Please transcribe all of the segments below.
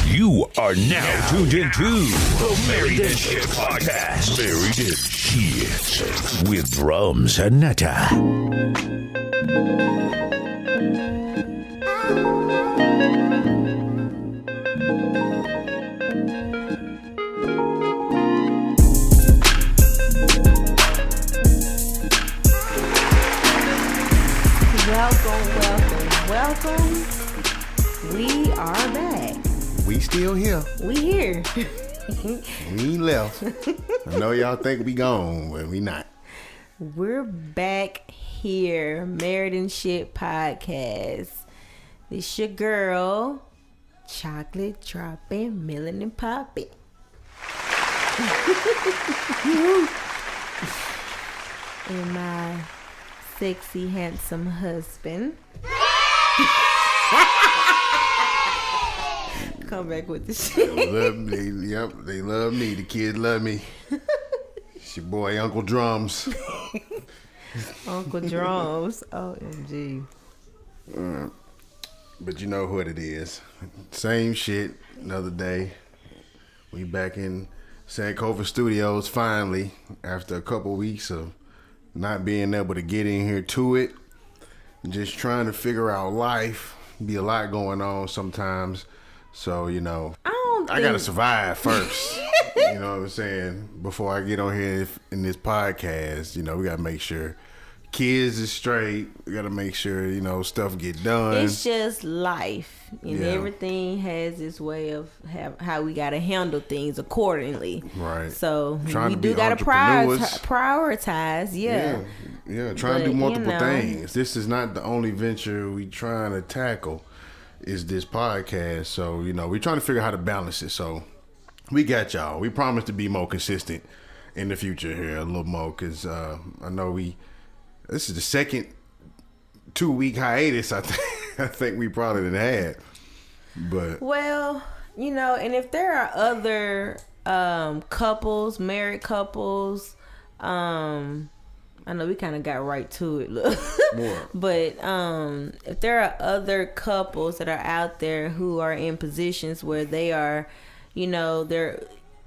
You are now tuned into the Married and Shit Podcast. Married and Shit with Jrumz and Netta. Welcome. We are back. We still here. We here. We ain't left. I know y'all think we gone, but we not. We're back here. Married and Shit Podcast. This your girl, Chocolate Dropping, Melanin Poppy. And my sexy, handsome husband. Come back with the shit. They love me. The kids love me. It's your boy, Uncle Drums. Uncle Drums. OMG. But you know what it is. Same shit, another day. We back in Sankofa Studios finally, after a couple weeks of not being able to get in here to it. Just trying to figure out life. Be a lot going on sometimes. So, you know, I gotta survive first. You know what I'm saying? Before I get on here in this podcast, you know, we gotta make sure kids is straight. We gotta make sure, you know, stuff get done. It's just life. And everything has its way of how we gotta handle things accordingly. Right. So we do gotta prioritize. Yeah, trying to do multiple things. This is not the only venture we trying to tackle. Is this podcast. So, you know, we're trying to figure out how to balance it. So we got y'all. We promise to be more consistent in the future here a little more, because I know this is the second 2-week hiatus I think we probably done had. But well, you know, and if there are other couples, married couples, I know we kind of got right to it, look. But if there are other couples that are out there who are in positions where they are, you know,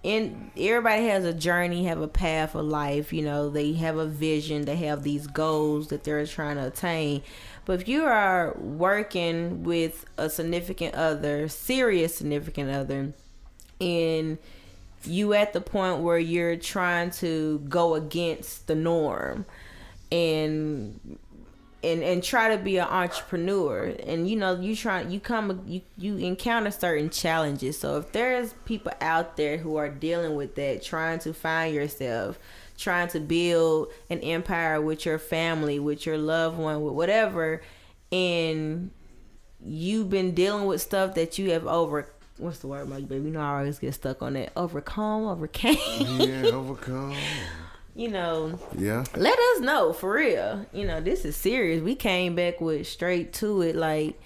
everybody has a journey, have a path of life, you know, they have a vision, they have these goals that they're trying to attain. But if you are working with a significant other, serious significant other, and you at the point where you're trying to go against the norm and try to be an entrepreneur, and you know you encounter certain challenges. So if there's people out there who are dealing with that, trying to find yourself, trying to build an empire with your family, with your loved one, with whatever, and you've been dealing with stuff that you have what's the word, my baby? You know, I always get stuck on that. Overcame. Yeah, overcome. You know. Yeah. Let us know, for real. You know, this is serious. We came back with straight to it. Like,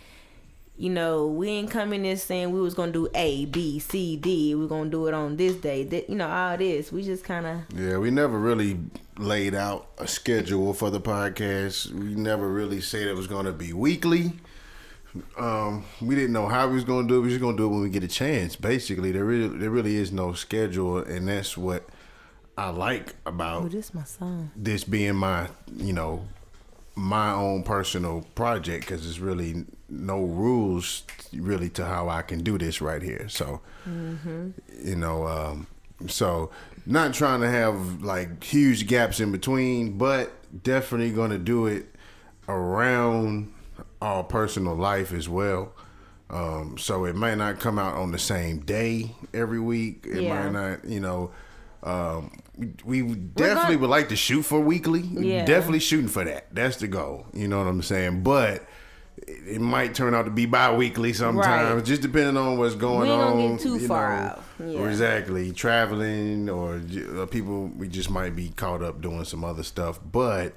you know, we ain't coming in saying we was going to do A, B, C, D. We're going to do it on this day. You know, all this. We just kind of. Yeah, we never really laid out a schedule for the podcast. We never really said it was going to be weekly. We didn't know how we was gonna do it. We was just gonna do it when we get a chance. Basically, there really is no schedule, and that's what I like about this my song. This being my, you know, my own personal project, because there's really no rules really to how I can do this right here. So, you know, so not trying to have like huge gaps in between, but definitely gonna do it around our personal life as well. So it might not come out on the same day every week. It might not, you know, we definitely would like to shoot for weekly. Yeah. Definitely shooting for that. That's the goal. You know what I'm saying? But it might turn out to be bi-weekly sometimes, just depending on what's going on. We don't get too far out. Yeah. Exactly. Traveling or people, we just might be caught up doing some other stuff. But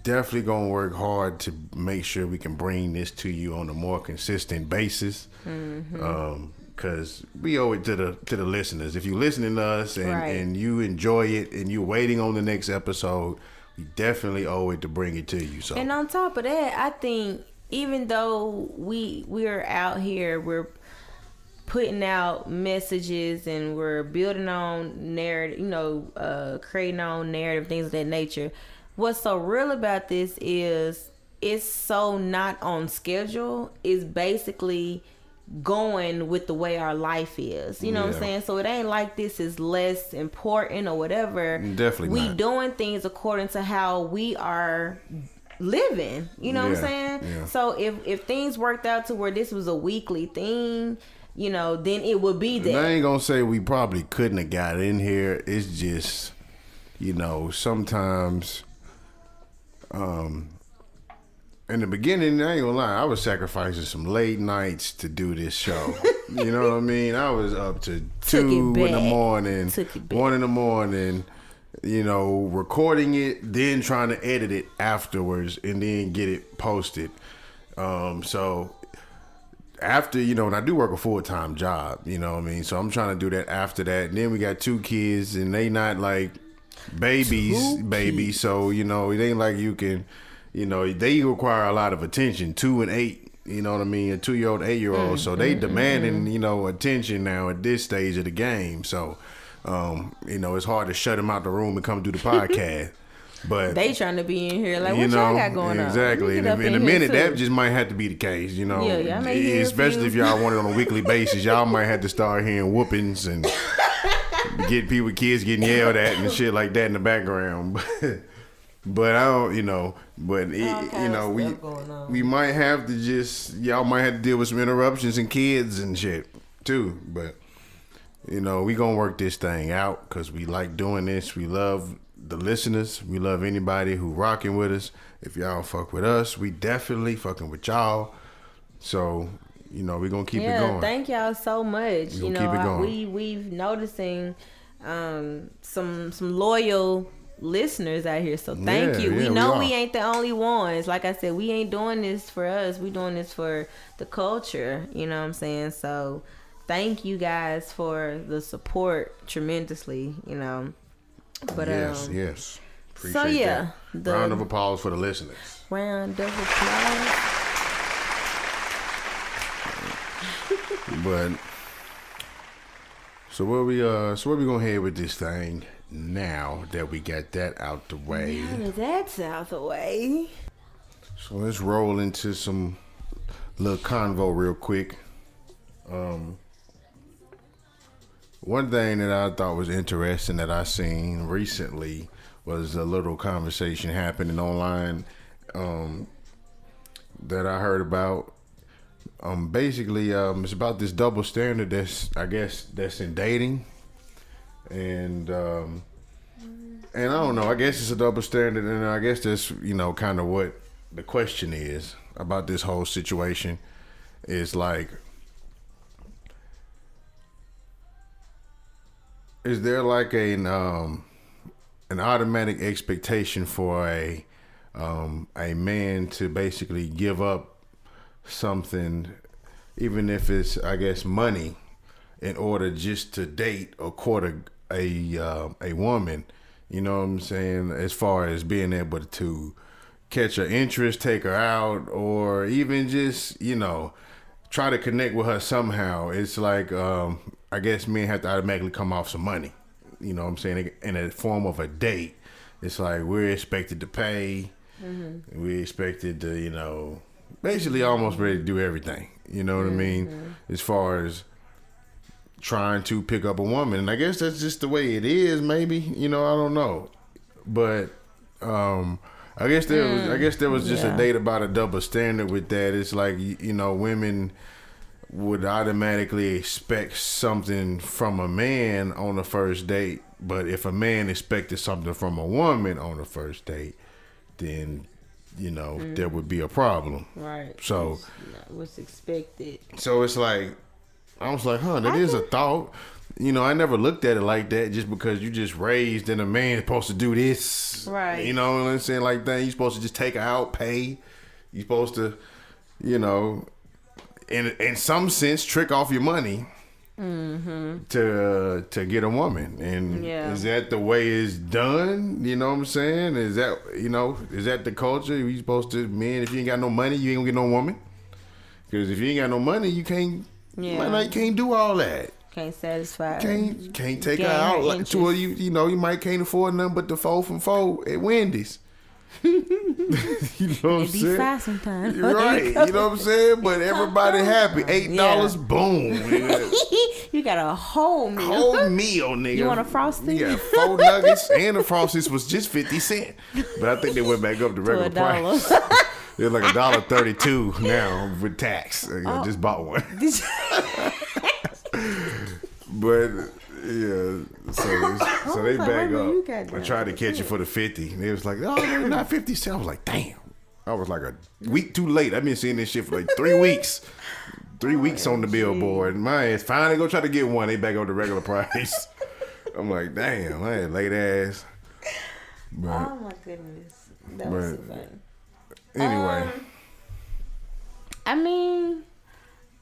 definitely gonna work hard to make sure we can bring this to you on a more consistent basis, because we owe it to the listeners. If you're listening to us and you enjoy it and you're waiting on the next episode, we definitely owe it to bring it to you. So, and on top of that, I think even though we are out here, we're putting out messages and we're building on narrative, creating our own narrative, things of that nature. What's so real about this is it's so not on schedule. It's basically going with the way our life is. You know what I'm saying? So it ain't like this is less important or whatever. Definitely not. We doing things according to how we are living. You know what I'm saying? Yeah. So if things worked out to where this was a weekly thing, then it would be that. And I ain't gonna say we probably couldn't have got in here. It's just, sometimes, in the beginning, I ain't gonna lie, I was sacrificing some late nights to do this show. You know what I mean? I was up to 2 in the morning, 1 in the morning, recording it, then trying to edit it afterwards and then get it posted. So after, and I do work a full-time job, you know what I mean? So I'm trying to do that after that. And then we got 2 kids and they not like babies. So, it ain't like you can, they require a lot of attention, 2 and 8, you know what I mean? A 2-year-old, 8-year-old. So they demanding, attention now at this stage of the game. So, it's hard to shut them out the room and come do the podcast. But they trying to be in here like, what y'all got going on? Exactly. In a minute, that just might have to be the case, especially if y'all want it on a weekly basis. Y'all might have to start hearing whoopings and get kids getting yelled at and shit like that in the background. But I don't, we might have to y'all might have to deal with some interruptions and kids and shit too. But, we gonna work this thing out because we like doing this. We love the listeners. We love anybody who rocking with us. If y'all fuck with us, we definitely fucking with y'all. So, we're gonna keep it going. Thank y'all so much. Keep it going. We've noticing some loyal listeners out here. So thank you. We know we ain't the only ones. Like I said, we ain't doing this for us. We doing this for the culture. You know what I'm saying? So thank you guys for the support tremendously. But yes. Appreciate that. Round of applause for the listeners. Round of applause. But so where we gonna head with this thing now that we got that out the way? Now that that's out the way. So let's roll into some little convo real quick. One thing that I thought was interesting that I seen recently was a little conversation happening online that I heard about. Basically, it's about this double standard that's in dating, and I don't know. I guess it's a double standard, and I guess that's kind of what the question is about this whole situation. Is like, is there like an automatic expectation for a man to basically give up something, even if it's money, in order just to date or court a woman? You know what I'm saying? As far as being able to catch her interest, take her out, or even just try to connect with her somehow. It's like men have to automatically come off some money. You know what I'm saying? In a form of a date. It's like we're expected to pay. Mm-hmm. We're expected to, basically almost ready to do everything. You know what I mean? As far as trying to pick up a woman. And I guess that's just the way it is, maybe. I don't know. But I guess there was just a date about a double standard with that. It's like, women would automatically expect something from a man on the first date, but if a man expected something from a woman on the first date, then there would be a problem. Right. So what's expected. So it's like, I was like, that is a thought. I never looked at it like that, just because you just raised and a man supposed to do this. Right. You know what I'm saying? Like that. You're supposed to just take her out, pay. You're supposed to, in some sense, trick off your money to get a woman. And is that the way it's done? You know what I'm saying? Is that the culture? You supposed to, man, if you ain't got no money, you ain't gonna get no woman? Because if you ain't got no money, you can't Yeah. Man, I can't do all that. Can't satisfy. Can't take her out like to where you might can't afford nothing but the 4 from 4 at Wendy's. You know what I'm saying? Fast sometimes. You're right. You know what I'm saying? But everybody happy. $8, boom. You got a whole meal. Whole meal, nigga. You want a Frosty? Yeah, 4 nuggets and the Frosties was just 50 cents. But I think they went back up to regular price. They're like $1.32 now with tax. I just bought one. But yeah, so they back up. I tried to catch it for the 50. And they was like, oh, they're not 50 cents. I was like, damn. I was like a week too late. I've been seeing this shit for like 3 weeks. 3 weeks on the billboard. My ass finally go try to get one. They back up to regular price. I'm like, damn, I had late ass. But, oh my goodness. That was so funny. Anyway. I mean,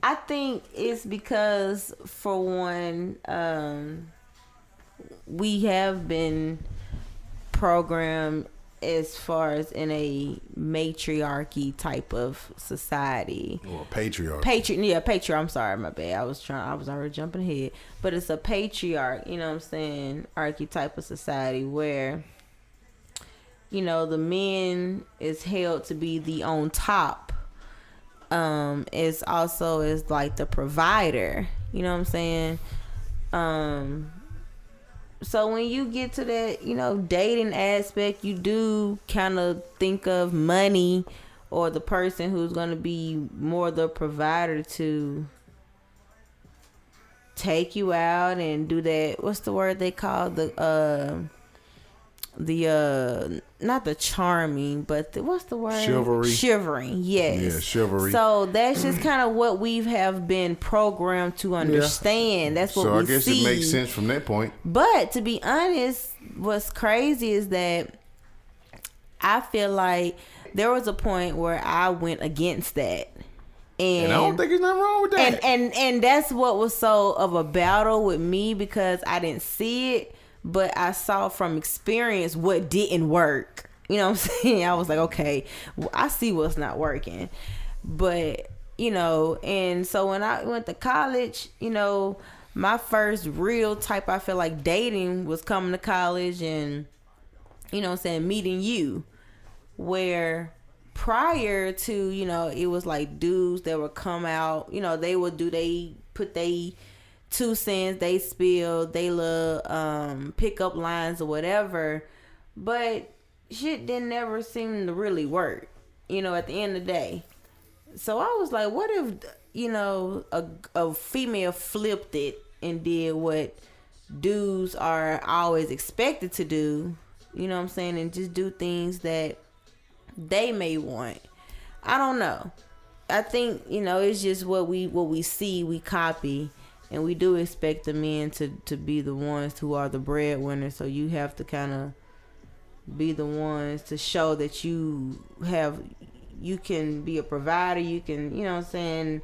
I think it's because, for one, we have been programmed as far as in a matriarchy type of society. Or patriarchy. Patriarch. I'm sorry, my bad. I was already jumping ahead. But it's a patriarch, you know what I'm saying, archetype of society where, you know, the men is held to be the on top. Is also is like the provider, you know what I'm saying? So when you get to that, you know, dating aspect, you do kind of think of money or the person who's going to be more the provider to take you out and do that. What's the word they call the not the charming, but what's the word? Chivalry. Yes. Yeah, chivalry. So that's just kind of what we have been programmed to understand. Yeah. That's what we see. So I guess it makes sense from that point. But to be honest, what's crazy is that I feel like there was a point where I went against that. And I don't think there's nothing wrong with that. And that's what was so of a battle with me, because I didn't see it. But I saw from experience what didn't work. You know what I'm saying? I was like, okay, I see what's not working. But, you know, and so when I went to college, you know, my first real type, I feel like, dating was coming to college and, you know what I'm saying, meeting you. Where prior to, you know, it was like dudes that would come out, you know, they put they 2 cents, they spill, they little pickup lines or whatever, but shit didn't ever seem to really work, you know, at the end of the day. So I was like, what if, you know, a female flipped it and did what dudes are always expected to do, you know what I'm saying, and just do things that they may want. I don't know. I think, you know, it's just what we see, we copy. And we do expect the men to be the ones who are the breadwinners. So you have to kind of be the ones to show that you can be a provider. You can, you know what I'm saying,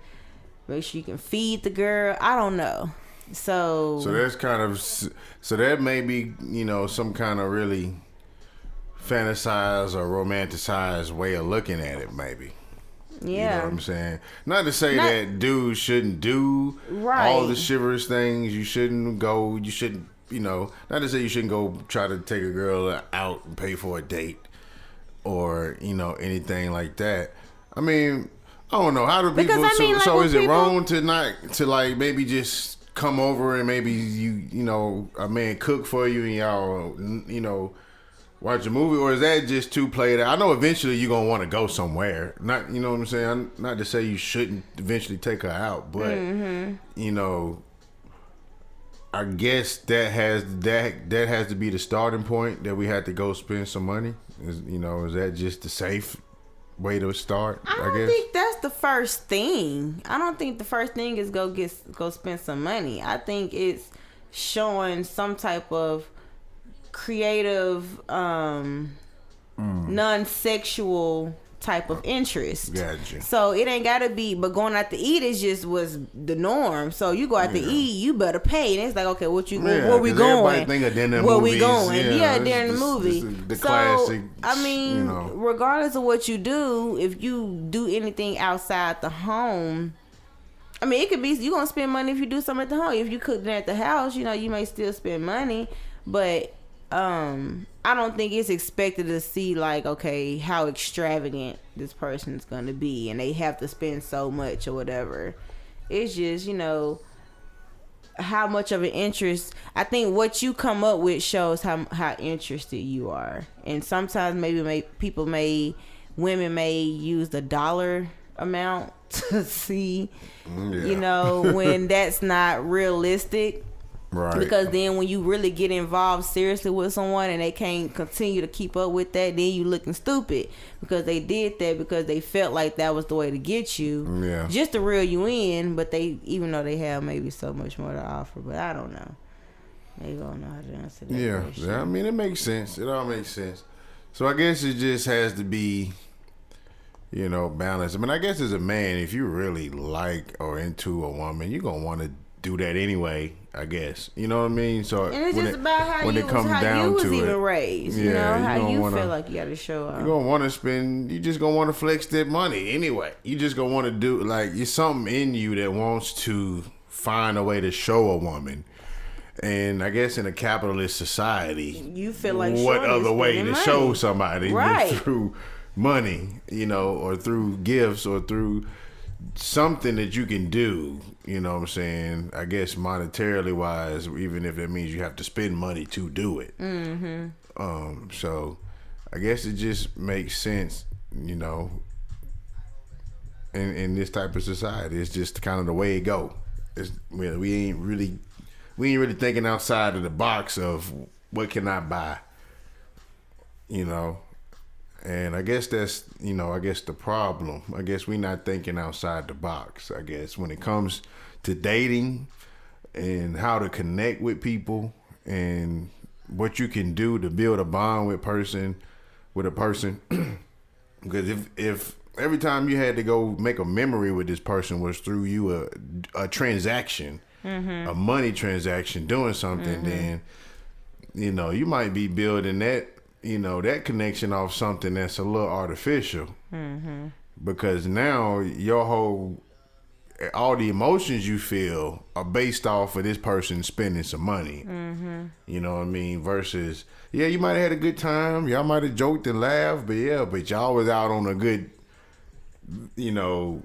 make sure you can feed the girl. I don't know. So that's kind of, so that may be, you know, some kind of really fantasized or romanticized way of looking at it, maybe. Yeah. You know what I'm saying? Not to say that dudes shouldn't do all the chivalrous things. You shouldn't, you know, not to say you shouldn't go try to take a girl out and pay for a date or, you know, anything like that. I mean, I don't know. How do people, is it wrong to like maybe just come over and maybe you know, a man cook for you and y'all, you know, watch a movie, or is that just too played out? I know eventually you're going to want to go somewhere. Not, you know what I'm saying? Not to say you shouldn't eventually take her out, but, you know, I guess that has to be the starting point, that we had to go spend some money. Is that just the safe way to start, I guess? I don't think that's the first thing. I don't think the first thing is go spend some money. I think it's showing some type of creative, non-sexual type of interest. Gotcha. So it ain't gotta be, but going out to eat was the norm. So you go out to eat, you better pay. And it's like, okay, where we going? Everybody think of dinner where movies. We going? Yeah, during the movie. The classic. I mean, you know, regardless of what you do, if you do anything outside the home, I mean, it could be you gonna spend money if you do something at the home. If you cook at the house, you know, you may still spend money, but I don't think it's expected to see like, okay, how extravagant this person's gonna be, and they have to spend so much or whatever. It's just, you know, how much of an interest. I think what you come up with shows how interested you are, and sometimes women may use the dollar amount to see, you know, when that's not realistic. Right. Because then when you really get involved seriously with someone and they can't continue to keep up with that, then you looking stupid because they did that because they felt like that was the way to get you. Yeah. Just to reel you in, but even though they have maybe so much more to offer, but I don't know. Maybe I don't know how to answer that question. I mean, it makes sense. It all makes sense. So I guess it just has to be, you know, balanced. I mean, I guess as a man, if you really like or into a woman, you're going to want to do that anyway, I guess. You know what I mean? So and it's just about how you was even raised. You know, how you feel like you got to show up. You're going to want to spend, you just going to want to flex that money anyway. You just going to want to do, like, it's something in you that wants to find a way to show a woman. And I guess in a capitalist society, you feel like what other way to money. show somebody right. than through money, you know, or through gifts or through something that you can do, you know what I'm saying? I guess monetarily wise, even if it means you have to spend money to do it. Mm-hmm. So I guess it just makes sense, you know, in this type of society. It's just kind of the way it go. We ain't really thinking outside of the box of what can I buy, you know. And I guess that's, you know, I guess the problem. I guess we're not thinking outside the box, I guess, when it comes to dating and how to connect with people and what you can do to build a bond with a person. Because if every time you had to go make a memory with this person was through you a transaction, a money transaction, doing something, then, you know, you might be building that, you know, that connection off something that's a little artificial. Because now all the emotions you feel are based off of this person spending some money. You know what I mean? Versus, yeah, you might have had a good time. Y'all might have joked and laughed, but y'all was out on a good, you know,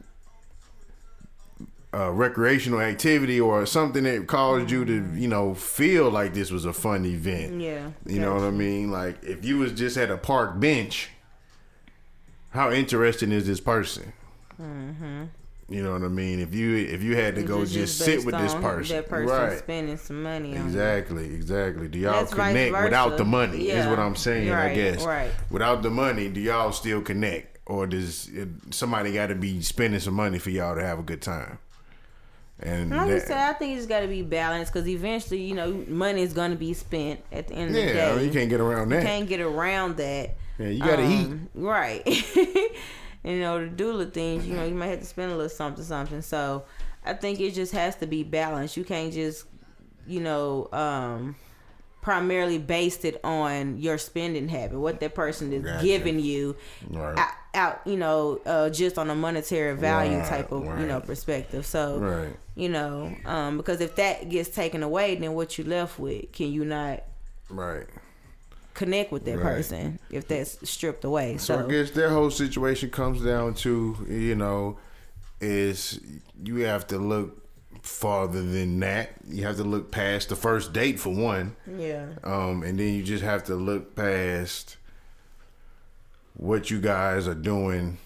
recreational activity or something that caused you to, you know, feel like this was a fun event. Yeah. You know what I mean? Like, if you was just at a park bench, how interesting is this person? You know what I mean? If you had to go just sit with this person. That person right. spending some money on Exactly. Do y'all connect without the money? Is what I'm saying, right, I guess. Right. Without the money, do y'all still connect? Or does somebody got to be spending some money for y'all to have a good time? And like you said, I think it's got to be balanced because eventually, you know, money is going to be spent at the end of the day. Yeah, you can't get around that. You can't get around that. Yeah, you got to eat. Right. And, you know, to do the things, you know, you might have to spend a little something. So I think it just has to be balanced. You can't just, you know, primarily based it on your spending habit, what that person is giving you out, you know, just on a monetary value type of, you know, perspective. So, you know, because if that gets taken away, then what you left with, can you not connect with that person if that's stripped away? So I guess their whole situation comes down to, you know, is you have to look farther than that. You have to look past the first date for one. Yeah. And then you just have to look past what you guys are doing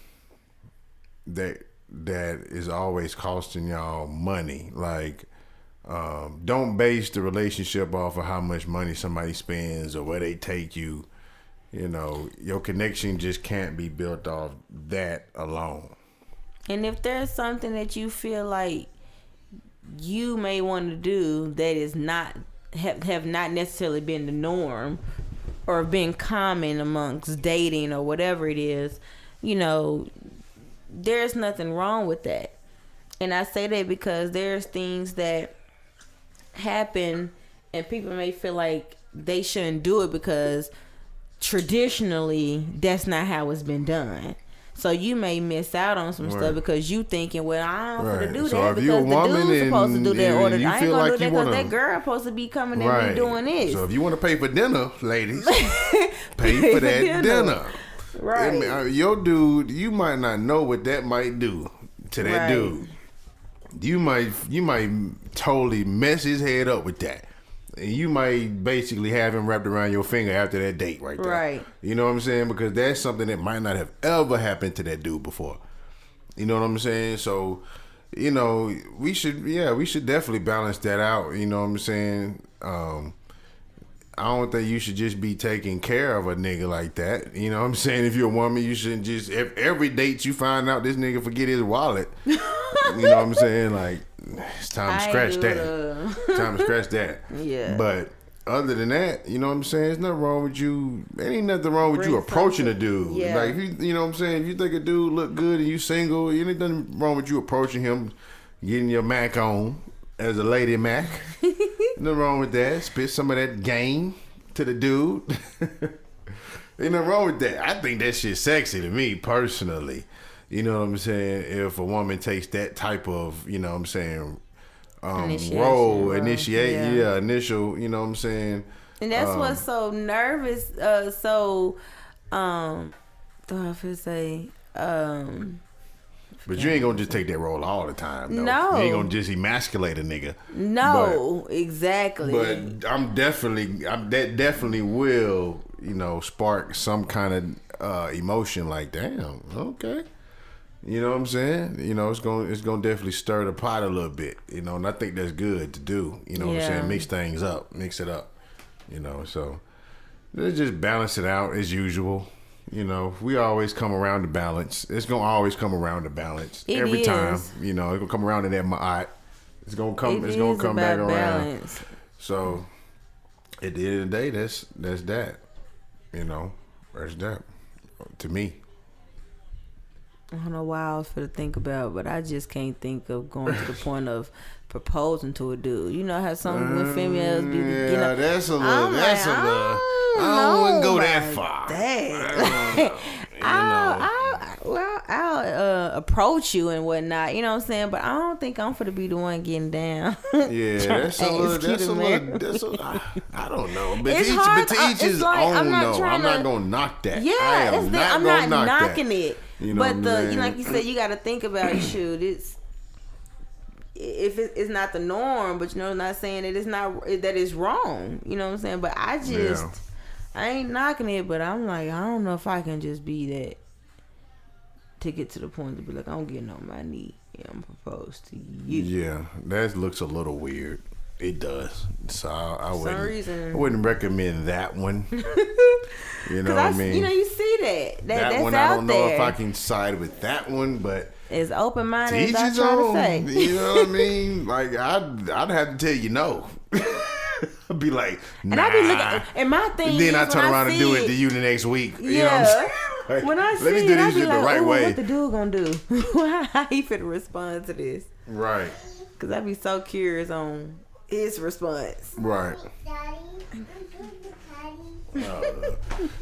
that is always costing y'all money. Like, don't base the relationship off of how much money somebody spends or where they take you. You know, your connection just can't be built off that alone. And if there's something that you feel like you may want to do that is not have not necessarily been the norm or been common amongst dating or whatever it is, you know, there's nothing wrong with that. And I say that because there's things that happen and people may feel like they shouldn't do it because traditionally that's not how it's been done. So you may miss out on some stuff because you thinking, well, I don't want to do So that if because you're a the woman dude's supposed to do that order. you I ain't feel gonna like do that you because wanna- that girl supposed to be coming in and doing this. So if you want to pay for dinner, ladies, pay for that dinner. Right. I mean, your dude, you might not know what that might do to that dude. You might totally mess his head up with that. And you might basically have him wrapped around your finger after that date right there. Right. You know what I'm saying? Because that's something that might not have ever happened to that dude before. You know what I'm saying? So, you know, we should definitely balance that out. You know what I'm saying? I don't think you should just be taking care of a nigga like that. You know what I'm saying? If you're a woman, you shouldn't just, every date you find out this nigga forget his wallet. You know what I'm saying? Like, it's time to scratch that. Time to scratch that. Yeah. But other than that, you know what I'm saying? There's nothing wrong with you. There ain't nothing wrong with you approaching a dude. Yeah. Like, if you know what I'm saying? If you think a dude look good and you single, ain't nothing wrong with you approaching him, getting your Mac on as a lady Mac. Nothing wrong with that. Spit some of that game to the dude. Ain't nothing wrong with that. I think that shit's sexy to me personally. You know what I'm saying? If a woman takes that type of, you know what I'm saying, initial, you know what I'm saying? And that's what's so nervous, but you ain't gonna just take that role all the time, though. No. You ain't gonna just emasculate a nigga. No, exactly. But that definitely will, you know, spark some kind of emotion like, damn, okay. You know what I'm saying? You know, it's gonna definitely stir the pot a little bit, you know, and I think that's good to do. You know what I'm saying? Mix things up, mix it up. You know, so let's just balance it out as usual. You know, we always come around to balance. It's gonna always come around to balance every time. You know, it's gonna come around to that ma'at. It's gonna come. It's gonna come back around. Balance. So at the end of the day, that's that. You know, that's that. To me. I don't know why I was to think about, but I just can't think of going to the point of proposing to a dude. You know how some when females be, you know, that's a little. I wouldn't go that far. I'll approach you and whatnot. You know what I'm saying? But I don't think I'm for to be the one getting down. Yeah, that's a little. I don't know. But it's to each his own. No, I'm not gonna knock that. Yeah, I'm not knocking it. You know, but like you said, you got to think about shoot. It's not the norm, but you know, not saying that it's wrong. You know what I'm saying? But I ain't knocking it, but I'm like, I don't know if I can just be that to get to the point to be like, I'm getting on my knee and I'm proposed to you. Yeah, that looks a little weird. It does. So I wouldn't recommend that one. You know what I mean? You know, you see that's one. out I don't know there. if I can side with that one, but as open minded as I each his try own. to say. You know what I mean? Like I'd have to tell you no. I'd be like, nah. And I be looking, and my thing. Then I is turn when around and do it to you the next week. You know what I'm saying? Like, when I see let me do it, I this be shit like, the right way. what the dude gonna do? How he finna respond to this? Right. Because I be so curious on his response. Right.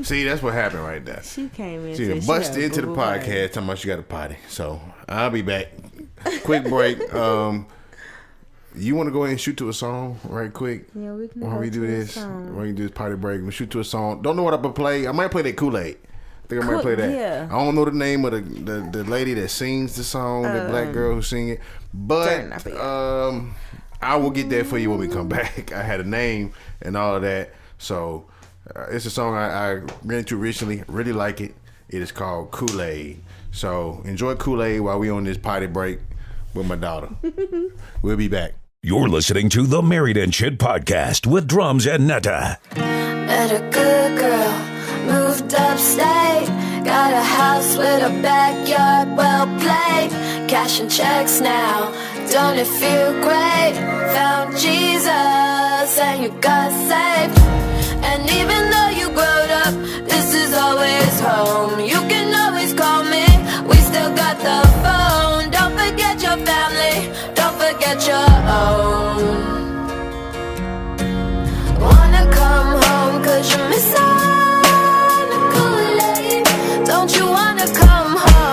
See, that's what happened right there. She came in. She busted into the podcast talking about she got a potty. So I'll be back. Quick break. You want to go ahead and shoot to a song right quick? Yeah, we can. While we do this, while we do this potty break, we shoot to a song. Don't know what I'm gonna play. I might play that Kool-Aid. I think I might play that. Yeah. I don't know the name of the lady that sings the song, the black girl who sing it, but I will get that for you when we come back. I had a name and all of that, so it's a song I ran into recently. Really like it. It is called Kool-Aid. So enjoy Kool-Aid while we on this potty break with my daughter. We'll be back. You're listening to the Married and Shit podcast with Jrumz and Netta. Met a good girl, moved upstate, got a house with a backyard well played, cashing checks now, don't it feel great? Found Jesus and you got saved, and even though you growed up, this is always home. You can always call me, we still got the phone. Don't forget your family, don't forget your own. Wanna come home cause you miss out on the Kool-Aid. Don't you wanna come home?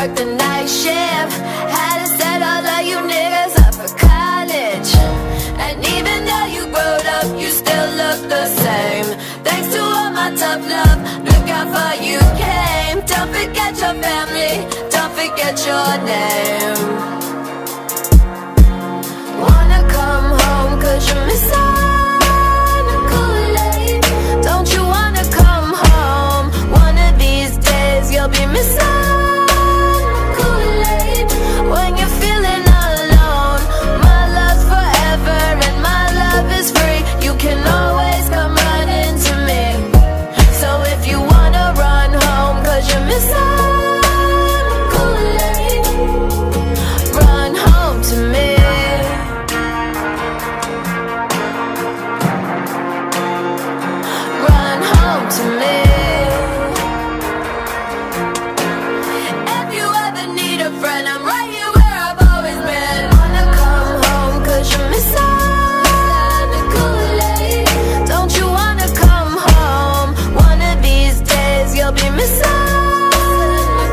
work the night shift. Had to set all of you niggas up for college. And even though you growed up, you still look the same. Thanks to all my tough love, look how far you came. Don't forget your family, don't forget your name. Wanna come home cause you miss Kool-Aid. Don't you wanna come home? One of these days you'll be missing Kool-Aid. When you're feeling alone, my love's forever and my love is free. You can always come running to me. So if you wanna run home cause you're missing Kool-Aid, run home to me. Run home to me. If you ever need a friend, I'm right here where I've always been. Wanna come home cause you're missing Kool-Aid. Don't you wanna come home? One of these days you'll be missing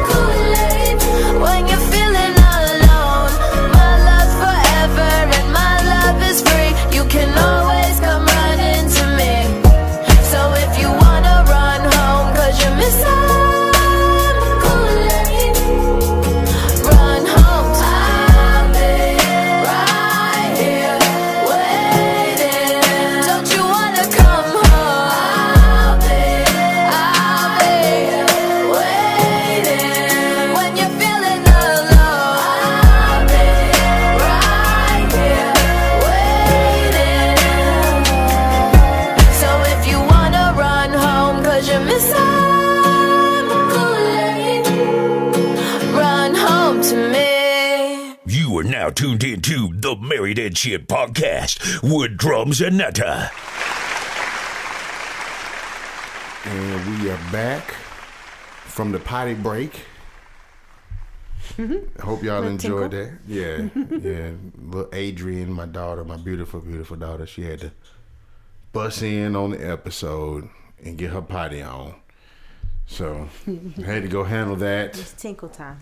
Kool-Aid. When you're feeling alone, my love's forever and my love is free. You can always come running to me. So if you wanna run home cause you're missing Kool-Aid, run home to me. I'll be right here waiting. Don't you wanna come home? I'll be waiting. When you're feeling alone, I'll be right here waiting. So if you wanna run home cause you're missing Kool-Aid, run home to me. You are now tuned into the Married and Shit podcast with Jrumz and Netta. And we are back from the potty break. I hope y'all enjoyed that. Yeah, yeah. Little Adrian, my daughter, my beautiful, beautiful daughter, she had to bust in on the episode and get her potty on. So I had to go handle that. It's tinkle time.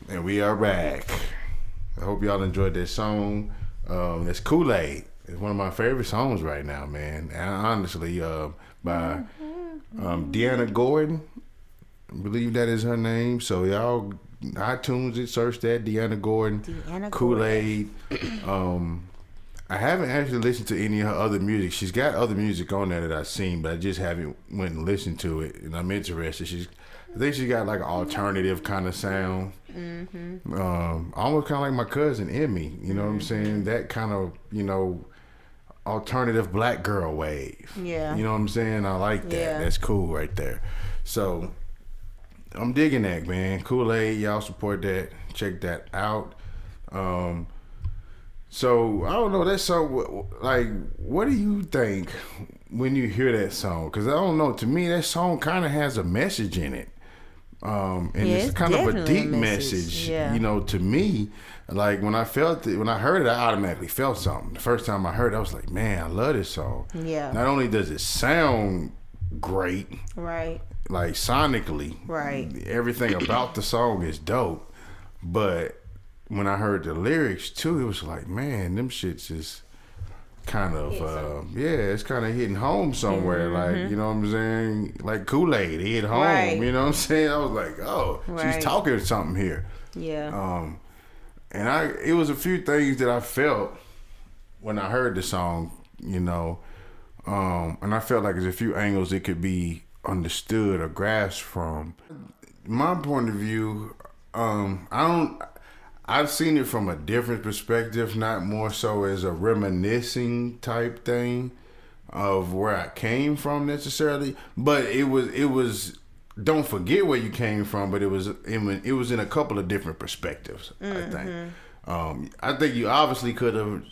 And we are back. I hope y'all enjoyed that song. That's Kool-Aid. It's one of my favorite songs right now, man. And honestly, by Diana Gordon. I believe that is her name. So y'all iTunes it, search that Diana Gordon, Kool-Aid. I haven't actually listened to any of her other music. She's got other music on there that I've seen, but I just haven't went and listened to it, and I'm interested. I think she's got like an alternative kind of sound. Almost kind of like my cousin Emmy. You know what I'm saying? That kind of, alternative black girl wave. Yeah. You know what I'm saying? I like that. Yeah. That's cool right there. So I'm digging that, man. Kool-Aid, y'all support that. Check that out. So I don't know, that song, like, what do you think when you hear that song? Because I don't know, to me that song kind of has a message in it. And it's kind of a deep message, to me. Like when I heard it, I automatically felt something. The first time I heard it, I was like, man, I love this song. Yeah. Not only does it sound great, right? Like sonically, right? Everything about the song is dope. But when I heard the lyrics too, it was like, man, them shits is kind of it's kind of hitting home somewhere. Like, you know what I'm saying? Like Kool-Aid, it hit home. Right. You know what I'm saying? I was like, oh, she's talking something here. Yeah. And it was a few things that I felt when I heard the song, and I felt like there's a few angles it could be understood or grasped from. My point of view, I've seen it from a different perspective, not more so as a reminiscing type thing of where I came from necessarily, but it was don't forget where you came from, but it was in a couple of different perspectives. I think. I think you obviously could have,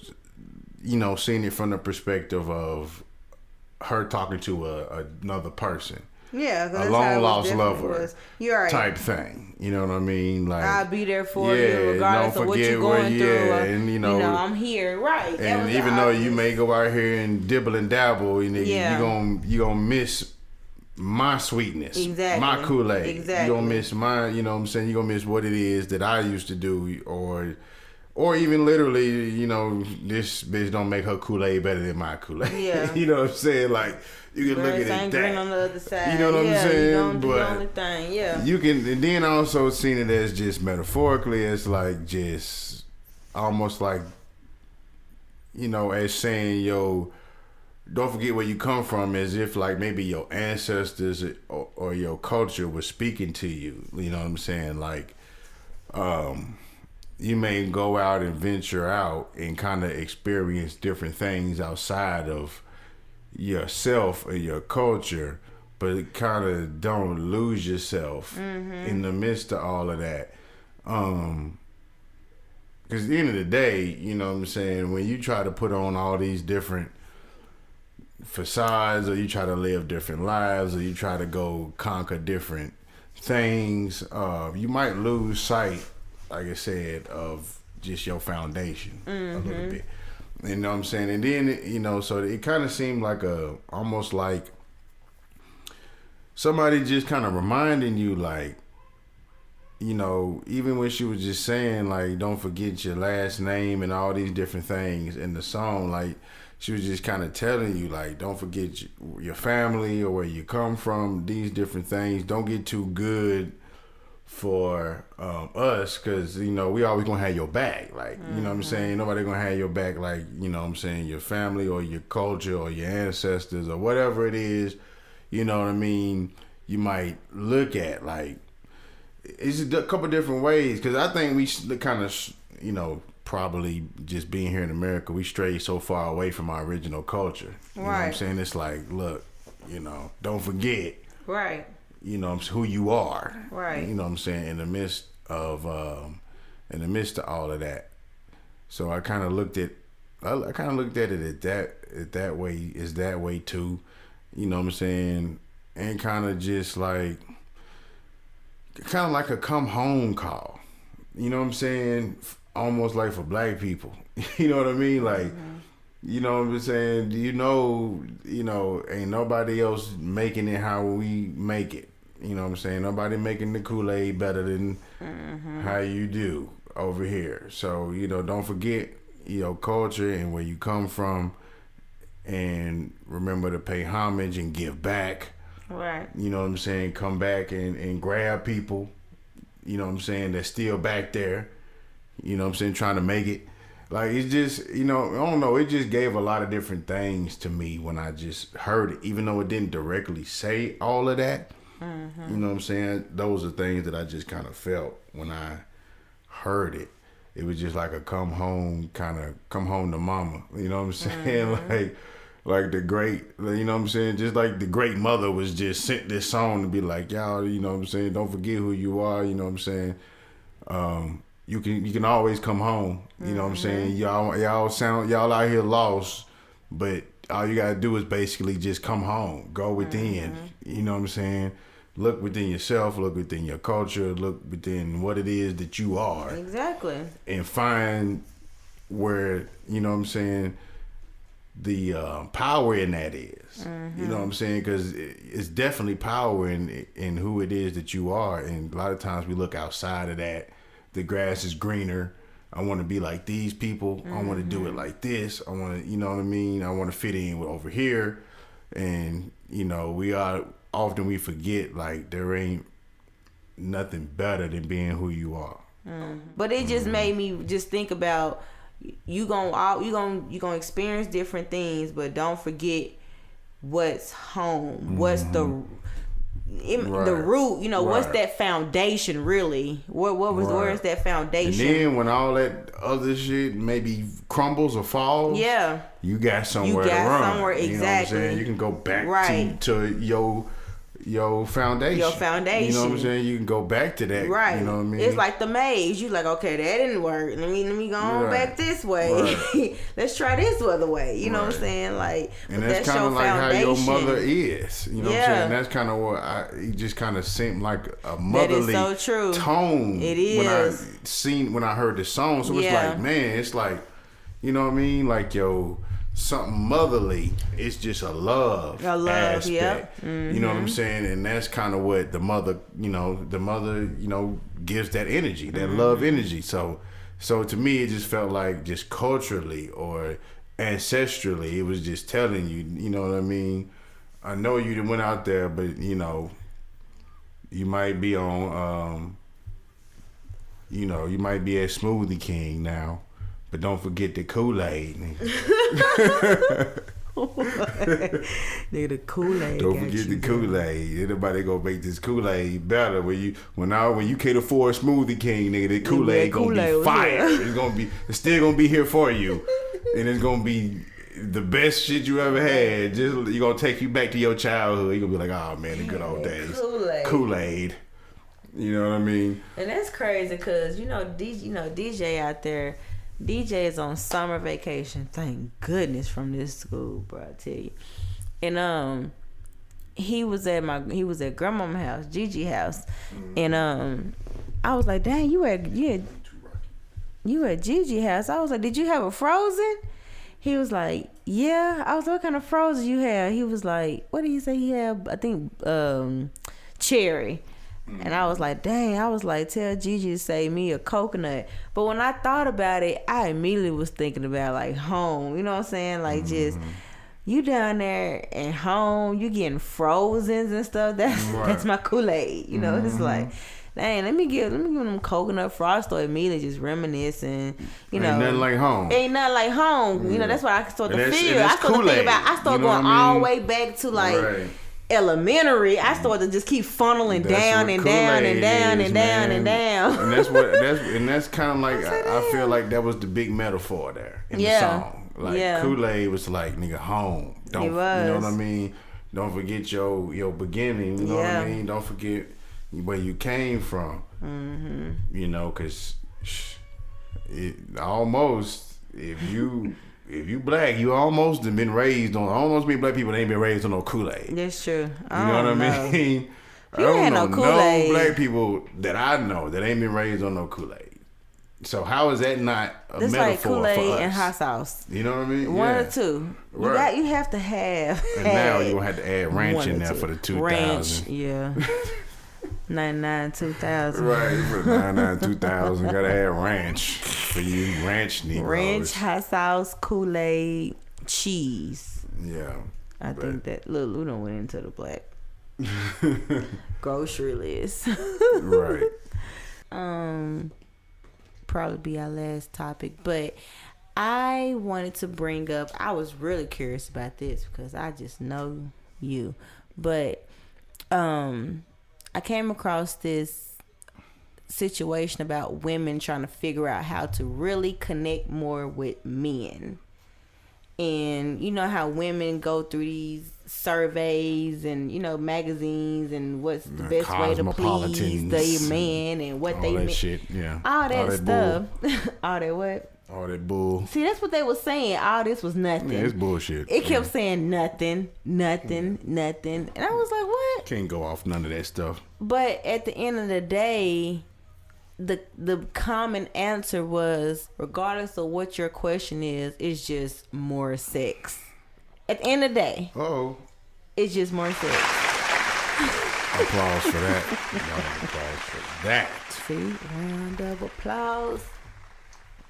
seen it from the perspective of her talking to another person. Yeah, a long lost lover right. type thing. You know what I mean? Like, I'll be there for you regardless of what you're going through. And I'm here, right? And even though you may go out here and dibble and dabble, you're gonna miss my sweetness, exactly, my Kool-Aid. Exactly. You gonna miss my, you know what I'm saying? You gonna miss what it is that I used to do, or even literally, you know, this bitch don't make her Kool-Aid better than my Kool-Aid. Yeah. You know what I'm saying? Like, you can look at it ain't that. green on the other side. You know what I'm saying? You don't do but the only thing. Yeah. you can, and then also seen it as just metaphorically, it's like just almost like, you know, as saying, yo, don't forget where you come from, as if like maybe your ancestors or your culture was speaking to you. You know what I'm saying? Like, you may go out and venture out and kind of experience different things outside of yourself or your culture, but kind of don't lose yourself in the midst of all of that. Because at the end of the day, you know what I'm saying, when you try to put on all these different facades, or you try to live different lives, or you try to go conquer different things, you might lose sight, like I said, of just your foundation a little bit. You know what I'm saying? And then, you know, so it kind of seemed like almost like somebody just kind of reminding you, like, you know, even when she was just saying, like, don't forget your last name and all these different things in the song, like, she was just kind of telling you, like, don't forget your family or where you come from, these different things. Don't get too good for us, because, you know, we always gonna have your back. Like, you know what I'm saying? Nobody gonna have your back like, you know what I'm saying, your family or your culture or your ancestors or whatever it is, you know what I mean, you might look at. Like, it's a couple different ways, because I think we kind of, you know, probably just being here in America, we stray so far away from our original culture. You know what I'm saying? It's like, look, you know, don't forget. Right. You know, who you are. Right. You know what I'm saying? In the midst of all of that. So I kind of looked at it at that way, is that way too. You know what I'm saying? And kind of just like, kind of like a come home call. You know what I'm saying? Almost like for black people. You know what I mean? Like, you know what I'm saying? You know, ain't nobody else making it how we make it. You know what I'm saying? Nobody making the Kool-Aid better than how you do over here. So, you know, don't forget your culture and where you come from, and remember to pay homage and give back. Right. You know what I'm saying? Come back and grab people, you know what I'm saying, that's still back there. You know what I'm saying? Trying to make it. Like, it's just, you know, I don't know. It just gave a lot of different things to me when I just heard it, even though it didn't directly say all of that. You know what I'm saying? Those are things that I just kind of felt when I heard it. It was just like a come home to mama. You know what I'm saying? Like the great, you know what I'm saying? Just like the great mother was just sent this song to be like, y'all, you know what I'm saying? Don't forget who you are. You know what I'm saying? You can always come home. You know what I'm saying? Y'all out here lost, but all you gotta do is basically just come home. Go within. You know what I'm saying? Look within yourself, look within your culture, look within what it is that you are. Exactly. And find where, you know what I'm saying, the power in that is. You know what I'm saying? Because it's definitely power in who it is that you are. And a lot of times we look outside of that. The grass is greener. I want to be like these people. I want to do it like this. I want to, you know what I mean? I want to fit in over here. And, you know, we forget, like, there ain't nothing better than being who you are. But it just made me just think about, you gonna experience different things, but don't forget what's home. What's the root, you know, what's that foundation really? Where's that foundation? And then when all that other shit maybe crumbles or falls, you got somewhere to run. Exactly. You know what I'm saying? You can go back to your foundation. Your foundation. You know what I'm saying? You can go back to that. Right. You know what I mean? It's like the maze. You like, okay, that didn't work. Let me go on back this way. Right. Let's try this other way. You know what I'm saying? Like, and that's kind of like foundation. How your mother is. You know what I'm saying? That's kind of what it just kind of seemed like a motherly so true. Tone. It is. When I heard the song. So it's like, man, it's like, you know what I mean? Like your something motherly. It's just a love aspect. Yep. Mm-hmm. You know what I'm saying? And that's kind of what the mother, gives that energy, that love energy. So to me, it just felt like just culturally or ancestrally, it was just telling you, you know what I mean? I know you went out there, but you might be on, you might be at Smoothie King now, but don't forget the Kool-Aid. Nigga, the Kool-Aid. Don't forget the Kool-Aid. Anybody gonna make this Kool-Aid better when you can't afford Smoothie King, nigga, the Kool-Aid gonna be fire. It's still gonna be here for you, and it's gonna be the best shit you ever had. Just you gonna take you back to your childhood. You gonna be like, oh man, the good old days. Kool-Aid. You know what I mean? And that's crazy because DJ out there. DJ is on summer vacation. Thank goodness from this school, bro. I tell you. And he was at grandmama's house, Gigi house, and I was like, dang, you at Gigi house? I was like, did you have a frozen? He was like, yeah. I was like, what kind of frozen you have? He was like, what did he say he had? I think cherry. And I was like, dang, tell Gigi to save me a coconut. But when I thought about it, I immediately was thinking about like home. You know what I'm saying? Like just you down there and home, you getting frozens and stuff. That's my Kool-Aid. You know, it's like, dang, let me give them coconut frost or immediately just reminiscing. You know, ain't nothing like home. Ain't nothing like home. You know, that's what I start to feel. I start to think about. I start going all the way back to like. Right. Elementary, I started to just keep funneling down and down and down and down and down. And that's kind of like I feel like that was the big metaphor there in the song. Like Kool-Aid was like nigga home. You know what I mean? Don't forget your beginning. You know what I mean? Don't forget where you came from. Mm-hmm. You know, because it almost if you black, you almost been raised on. Almost be black people that ain't been raised on no Kool-Aid. That's true. You know what I mean? I don't know no black people that I know that ain't been raised on no Kool-Aid. So how is that not a metaphor like Kool-Aid for us? And hot sauce. You know what I mean? One or two. Right. You have to have. And now you gonna have to add ranch in there for the 2000. Ranch, yeah. 99 2000. Right, for 99 2000, gotta add ranch for you ranch Negroes. Ranch, hot sauce, Kool-Aid, cheese. Yeah, I think that look, we done went into the black grocery list. Right. Probably be our last topic, but I wanted to bring up. I was really curious about this because I just know you, but I came across this situation about women trying to figure out how to really connect more with men. And you know how women go through these surveys and, you know, magazines and what's the best way to please their man and what they mean. Shit, yeah. All that stuff. All that what? All that bull. See, that's what they were saying. All this was nothing. Yeah, it's bullshit. It kept saying nothing. And I was like, what? Can't go off none of that stuff. But at the end of the day, the common answer was, regardless of what your question is, it's just more sex. At the end of the day. It's just more sex. Applause for that. Applause for that. See? Round of applause.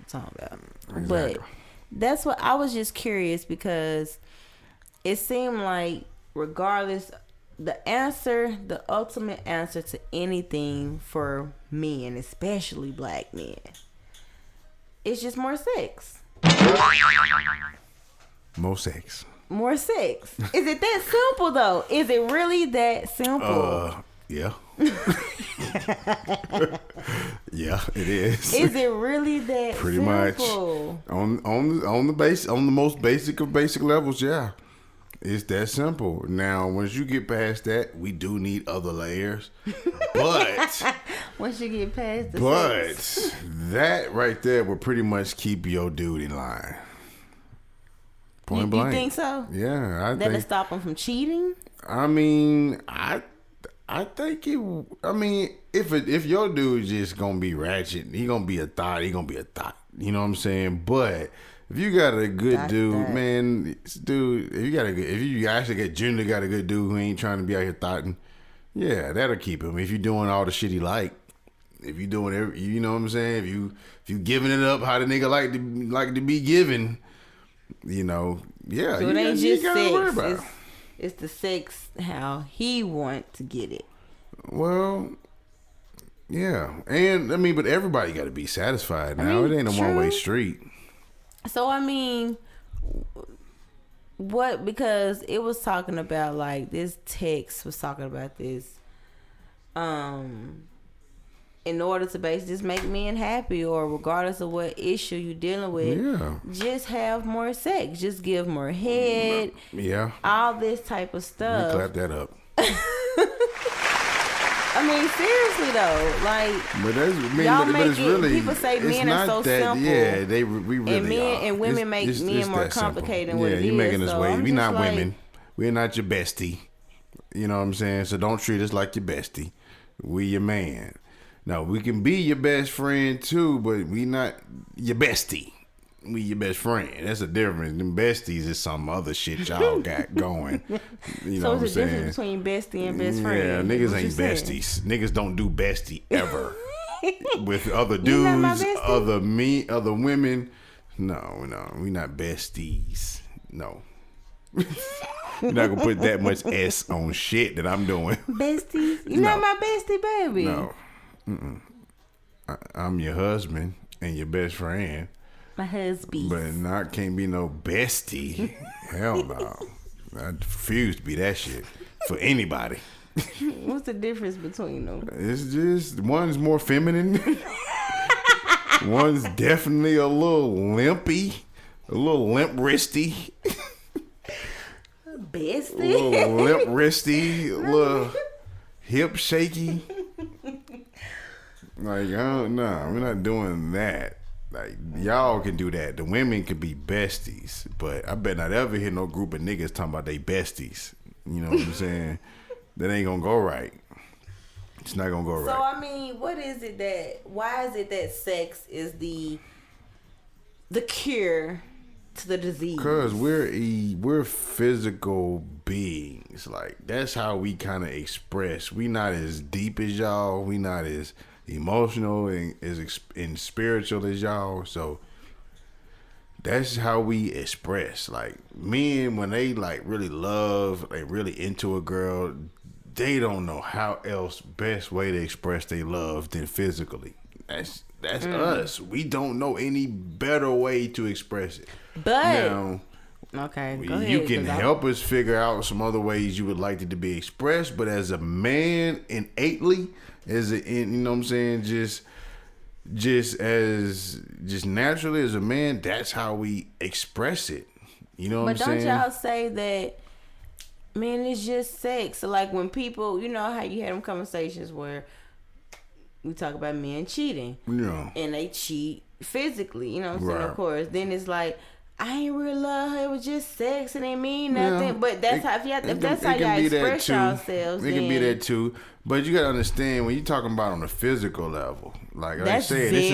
Talking about. Exactly. But that's what I was just curious because it seemed like regardless the ultimate answer to anything for men, especially black men, it's just more sex. More sex. Is it that simple though? Is it really that simple? Yeah. Yeah, it is. Is it really that pretty simple? Much on the most basic of basic levels? Yeah, it's that simple. Now, once you get past that, we do need other layers. But once you get past the sex, that right there will pretty much keep your dude in line. Point blank. You think so? Yeah, That'll stop him from cheating. I mean, I think it. I mean, if your dude's just gonna be ratchet, he gonna be a thought. You know what I'm saying? But If you got a good dude, man, dude, if you actually genuinely got a good dude who ain't trying to be out here thotting, yeah, that'll keep him. If you doing all the shit he like, if you doing every, you know what I'm saying? If you giving it up how the nigga like to be given, you know, yeah. So it ain't just sex. It's the sex how he want to get it. Well, yeah, and I mean, but everybody got to be satisfied now. It ain't a one-way street. So I mean, what? Because it was talking about like this text was talking about this. In order to basically just make men happy, or regardless of what issue you're dealing with, just have more sex, just give more head, all this type of stuff. Clap that up. I mean, seriously though, like, but it's really, people say men are so simple. Yeah, we really and men are. And women make men more complicated than what it is. Yeah, you're making us wait. We're not like, women. We're not your bestie. You know what I'm saying? So don't treat us like your bestie. We your man. Now, we can be your best friend too, but we not your bestie. We your best friend. That's a difference. Them besties is some other shit y'all got going. You know what I'm saying? So it's a difference between bestie and best friend. Yeah, niggas ain't besties. Niggas don't do bestie ever. With other dudes, other women. No, we not besties. No. You're not gonna put that much S on shit that I'm doing. Besties? You're not my bestie, baby. No. I'm your husband and your best friend. My husband. But can't be no bestie. Hell no. I refuse to be that shit for anybody. What's the difference between them? It's just one's more feminine. One's definitely a little limpy, a little limp wristy. Bestie. A little limp wristy, a little hip shaky. Like, we're not doing that. Like, y'all can do that. The women can be besties, but I bet not ever hear no group of niggas talking about they besties. You know what I'm saying? That ain't gonna go right. It's not gonna go right. So I mean, why is it that sex is the cure to the disease? Because we're physical beings. Like, that's how we kind of express. We not as deep as y'all. We not as emotional and as spiritual as y'all. So that's how we express. Like, men, when they like really love, like really into a girl, they don't know how else best way to express their love than physically. That's us. We don't know any better way to express it. But now, okay, go ahead, you can help us figure out some other ways you would like it to be expressed. But as a man, innately, you know what I'm saying, just naturally as a man, that's how we express it. You know what I'm saying? But don't y'all say that, man, it's just sex. So like when people, you know how you had them conversations where we talk about men cheating, and they cheat physically, you know what I'm saying? Of course, then it's like, I ain't really love her. It was just sex. It ain't mean nothing. Yeah, but that's how y'all express yourselves. It can be that too. But you gotta understand when you're talking about on a physical level, like I said, this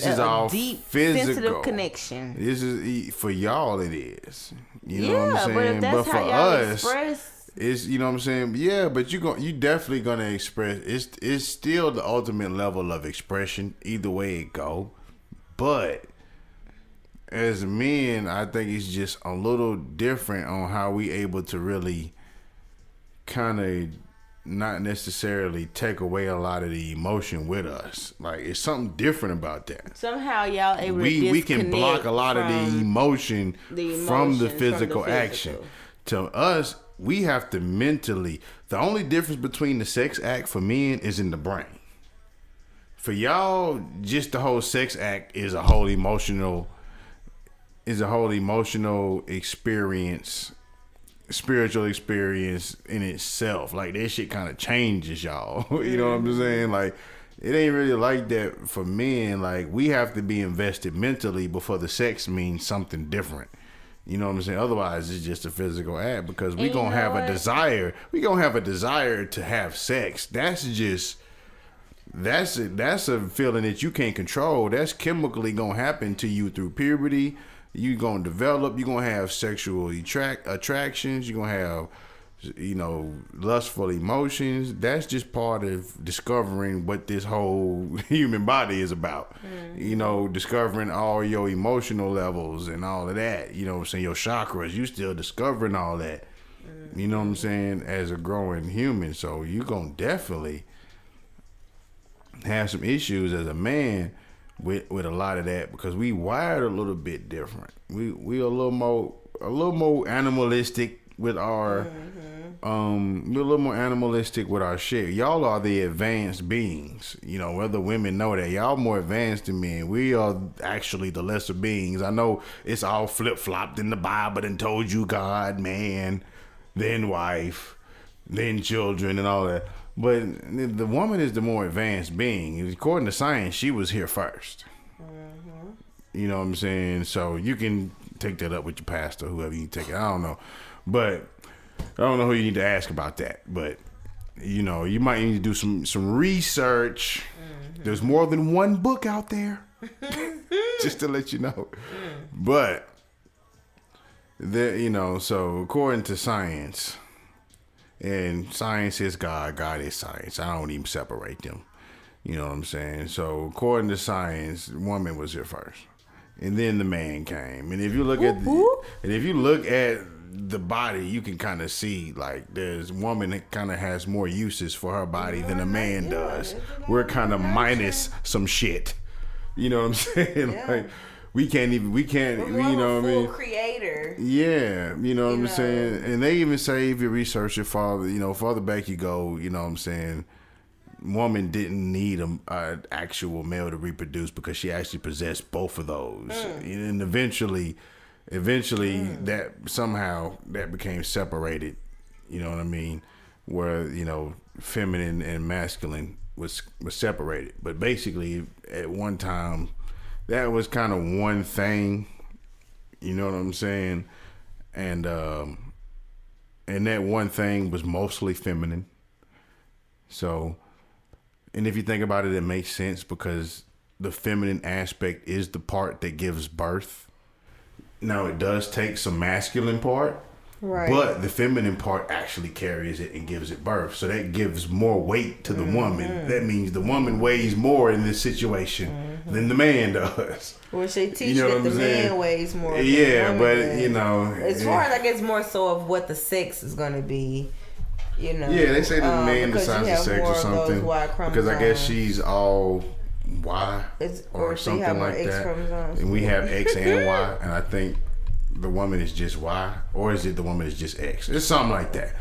is all deep, physical, sensitive connection. This is for y'all. It is. You know what I'm saying? But if that's for how y'all us, express, it's, you know what I'm saying. Yeah, but you definitely gonna express. It's still the ultimate level of expression. Either way it go, but as men, I think it's just a little different on how we able to really kind of not necessarily take away a lot of the emotion with us. Like, it's something different about that. Somehow y'all able to disconnect. We can block a lot of the emotion from the physical action. To us, we have to mentally. The only difference between the sex act for men is in the brain. For y'all, just the whole sex act is a whole emotional experience, spiritual experience in itself. Like, that shit kind of changes y'all. You know what I'm saying? Like, it ain't really like that for men. Like, we have to be invested mentally before the sex means something different. You know what I'm saying? Otherwise, it's just a physical act, because we gonna have a desire. We gonna have a desire to have sex. That's just that's a feeling that you can't control. That's chemically gonna happen to you through puberty. You gonna develop. You gonna have sexual attractions. You gonna have, lustful emotions. That's just part of discovering what this whole human body is about. Discovering all your emotional levels and all of that. Your chakras. You still discovering all that. You know what I'm saying? As a growing human, so you gonna definitely have some issues as a man with a lot of that, because we wired a little bit different. We a little more animalistic with our we're a little more animalistic with our shit. Y'all are the advanced beings. Whether women know that, y'all more advanced than men. We are actually the lesser beings. I know it's all flip-flopped in the Bible and told you God, man, then wife, then children and all that. But the woman is the more advanced being. According to science, she was here first. You know what I'm saying? So you can take that up with your pastor, whoever you take it. I don't know. But I don't know who you need to ask about that. But, you might need to do some research. There's more than one book out there. Just to let you know. But, so according to science... And science is God. God is science. I don't even separate them. You know what I'm saying? So according to science, woman was here first, and then the man came. And if you look at the body, you can kind of see like there's woman that kind of has more uses for her body than a man does. We're kind of minus some shit. You know what I'm saying? Yeah. Like, we can't, you know what I mean? Creator. Yeah, you know what I'm saying? And they even say, if you research it farther back you go, you know what I'm saying? Woman didn't need an actual male to reproduce because she actually possessed both of those. And eventually that somehow that became separated, you know what I mean? Where, feminine and masculine was separated. But basically at one time, that was kind of one thing, you know what I'm saying? And that one thing was mostly feminine. So, and if you think about it, it makes sense because the feminine aspect is the part that gives birth. Now, it does take some masculine part, right? But the feminine part actually carries it and gives it birth. So that gives more weight to the woman. That means the woman weighs more in this situation than the man does. Which they teach that the man weighs more. Yeah, but as far as I guess more so of what the sex is going to be. Yeah, they say the man decides the sex or something because I guess she's all Y or something like that, and we have X and Y, and I think the woman is just Y, or is it the woman is just X? It's something like that.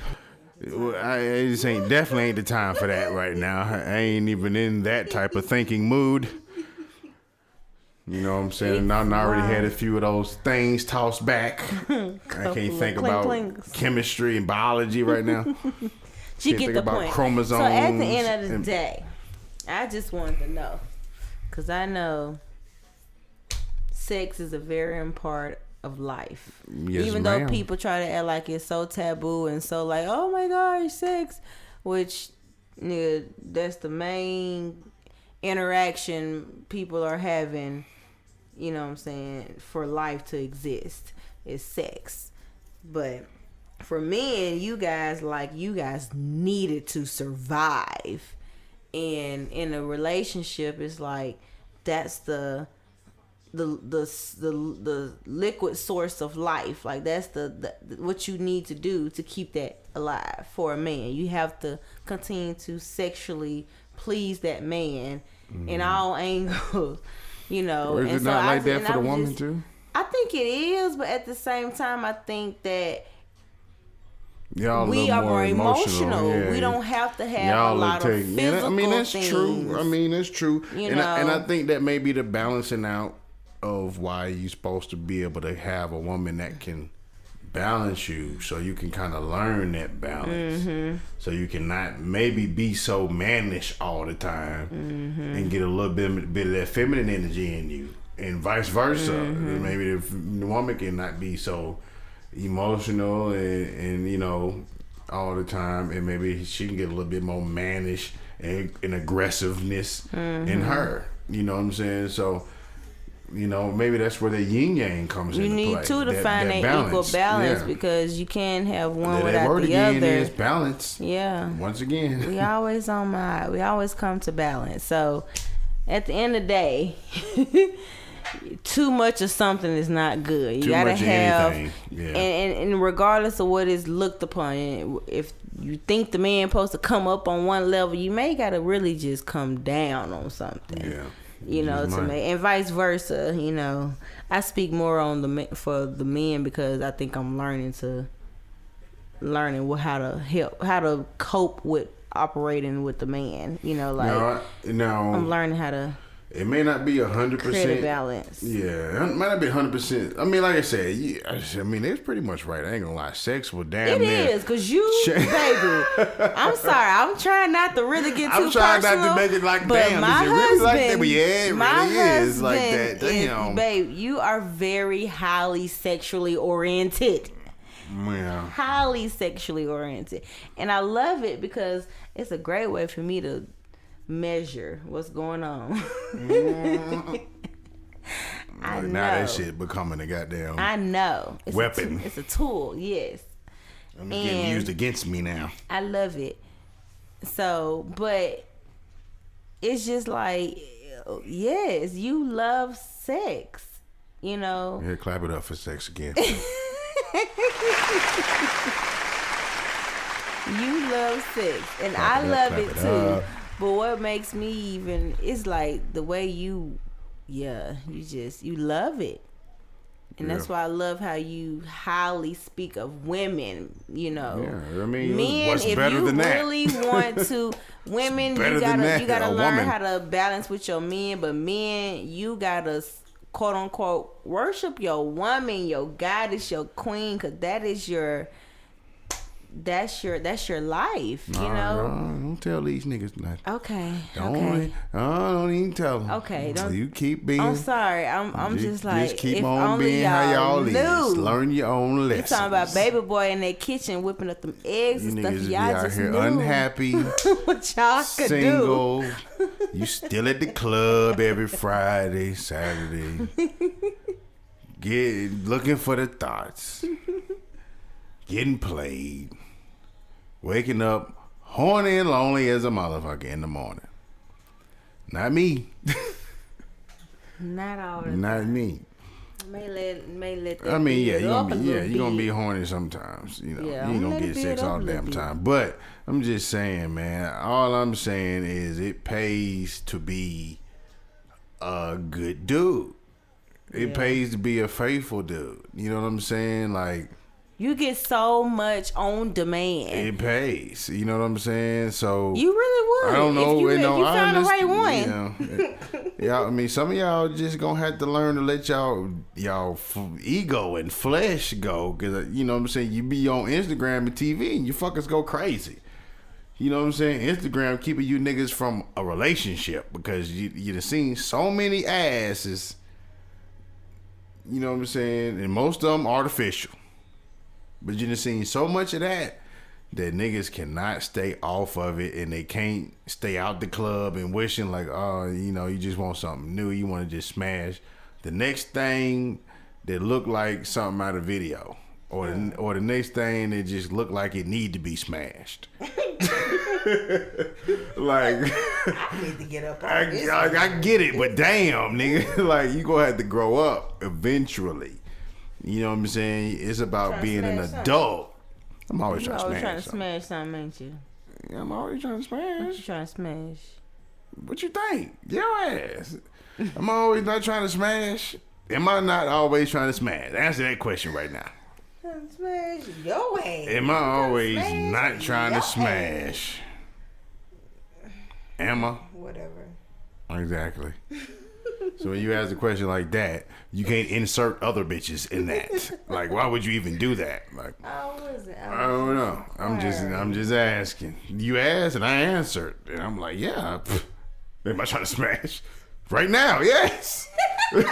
I just definitely ain't the time for that right now. I ain't even in that type of thinking mood. You know what I'm saying? I already had a few of those things tossed back. I can't think about chemistry and biology right now. You get the point. Chromosomes. So at the end of the day, I just wanted to know, because I know sex is a very important of life. Yes, even ma'am. though people try to act like it's so taboo and so like, oh my gosh, sex, which that's the main interaction people are having, you know what I'm saying, for life to exist is sex. But for men, you guys needed to survive, and in a relationship it's like that's the liquid source of life. Like that's the what you need to do to keep that alive for a man. You have to continue to sexually please that man in all angles, Or is it not like that for the woman too? I think it is, but at the same time, I think that y'all we are more emotional. Yeah. We don't have to have a lot of physical that's things. True. That's true. And I think that may be the balancing out of why you're supposed to be able to have a woman that can balance you, so you can kind of learn that balance, so you can not maybe be so mannish all the time, and get a little bit of that feminine energy in you, and vice versa. Maybe the woman can not be so emotional and all the time, and maybe she can get a little bit more mannish and aggressiveness in her. You know what I'm saying? So, you know, maybe that's where the yin yang comes into play. You need two to find that equal balance because you can't have one without the other. Is balance. Yeah. Once again, we always we always come to balance. So at the end of the day, too much of something is not good. You gotta have anything. And regardless of what is looked upon, if you think the man supposed to come up on one level, you may gotta really just come down on something. Yeah. You know, to me, and vice versa. You know, I speak more on for the men because I think I'm learning how to cope with operating with the man. You know, like now I'm learning how to. It may not be 100%. Create a balance. Yeah, it might not be 100%. I mean, like I said, I mean, it's pretty much right. I ain't gonna lie. Sex will damn near. It is, because you, baby, I'm sorry. I'm trying not to really get too personal. I'm trying not to make it like, damn, is it really like that? But yeah, it really is like that. Damn. Babe, you are very highly sexually oriented. Yeah. Highly sexually oriented. And I love it because it's a great way for me to measure what's going on. I know. Now that shit becoming a goddamn weapon. It's a tool, yes. And it's getting used against me now. I love it. So, but it's just like, yes, you love sex, you know. Yeah, clap it up for sex again. You love sex, and I love it too. But what makes me even is like the way you love it. And that's why I love how you highly speak of women, you know. Yeah, I mean, men, what's better than that? If you really want to, women, you gotta learn how to balance with your men. But men, you gotta quote unquote worship your woman, your goddess, your queen, because that is that's your life, you know. Don't tell these niggas nothing. Okay. Don't even tell them. Okay. You keep being. I'm sorry. I'm just like. Just keep on being how y'all is. Learn your own lessons. You talking about baby boy in that kitchen whipping up them eggs and stuff. Y'all out just here knew unhappy. What y'all could single. You still at the club every Friday, Saturday. Looking for the thoughts. Getting played. Waking up horny and lonely as a motherfucker in the morning. Not me. Not all the time. Not me. May let that. I mean, you're gonna be horny sometimes. You know, you ain't gonna get sex all the damn time. But I'm just saying, man. All I'm saying is it pays to be a good dude. It pays to be a faithful dude. You know what I'm saying? Like. You get so much on demand. It pays. You know what I'm saying? So you really would. I don't know. If you found the right one. You know, I mean, some of y'all just gonna have to learn to let y'all ego and flesh go. Cause you know what I'm saying? You be on Instagram and TV and you fuckers go crazy. You know what I'm saying? Instagram keeping you niggas from a relationship because you done seen so many asses. You know what I'm saying? And most of them artificial. But you done seen so much of that niggas cannot stay off of it, and they can't stay out the club and wishing like, oh, you know, you just want something new. You want to just smash the next thing that look like something out of video, or the next thing that just look like it need to be smashed. Like, I need to get up on I get it, but damn, nigga, like you gonna have to grow up eventually. You know what I'm saying? It's about being an adult. I'm always trying to smash something. Trying to smash something, ain't you? Yeah, I'm always trying to smash. What you trying to smash? What you think? Your ass. I'm always not trying to smash. Am I not always trying to smash? Answer that question right now. Trying to smash your ass. Am I always not trying to smash? Am I? Whatever. Exactly. So when you ask a question like that, you can't insert other bitches in that. Like, why would you even do that? Like, I don't know. I'm just asking. You asked and I answered, and I'm like, yeah. Am I trying to smash right now? Yes. You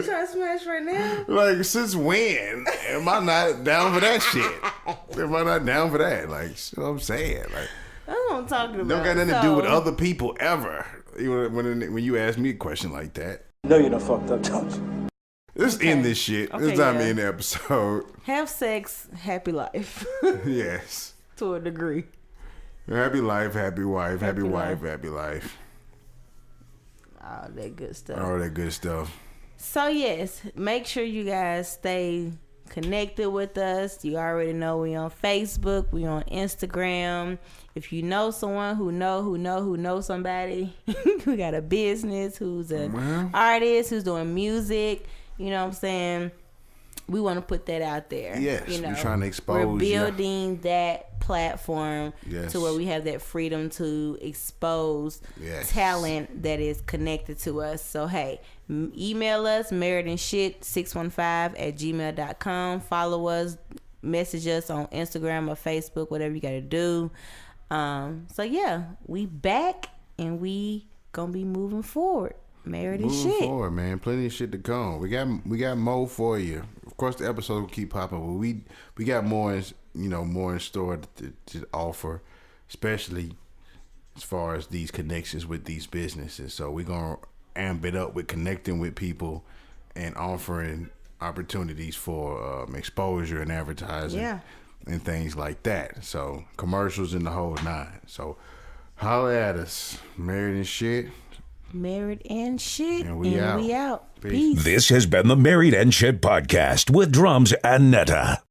trying to smash right now? Like, since when am I not down for that shit? Am I not down for that? Like, you know what I'm saying? Like, that's what what I'm talking about. Don't got nothing to do with other people ever. When you ask me a question like that. No, you done fucked up, don't you? Let's end this shit. It's time to end the episode. Have sex, happy life. Yes. To a degree. Happy life, happy wife, happy wife, happy life. All that good stuff. All that good stuff. So yes, make sure you guys stay connected with us. You already know we on Facebook, we on Instagram. If you know someone who know somebody, who got a business, who's an artist, who's doing music, you know what I'm saying? We want to put that out there. Yes, you know, we're trying to expose. We're building that platform to where we have that freedom to expose talent that is connected to us. So hey, email us marriedandshit615@gmail.com. Follow us, message us on Instagram or Facebook, whatever you gotta do. So yeah, we back and we gonna be moving forward. Married and shit. Moving forward, man. Plenty of shit to come. We got more for you. Of course, the episodes will keep popping, but we got more in store to offer, especially as far as these connections with these businesses. So we're gonna amp it up with connecting with people and offering opportunities for exposure and advertising and things like that. So commercials in the whole nine. So holler at us. Married and Shit. Married and Shit. And we out. Peace. This has been the Married and Shit podcast with Jrumz and Netta.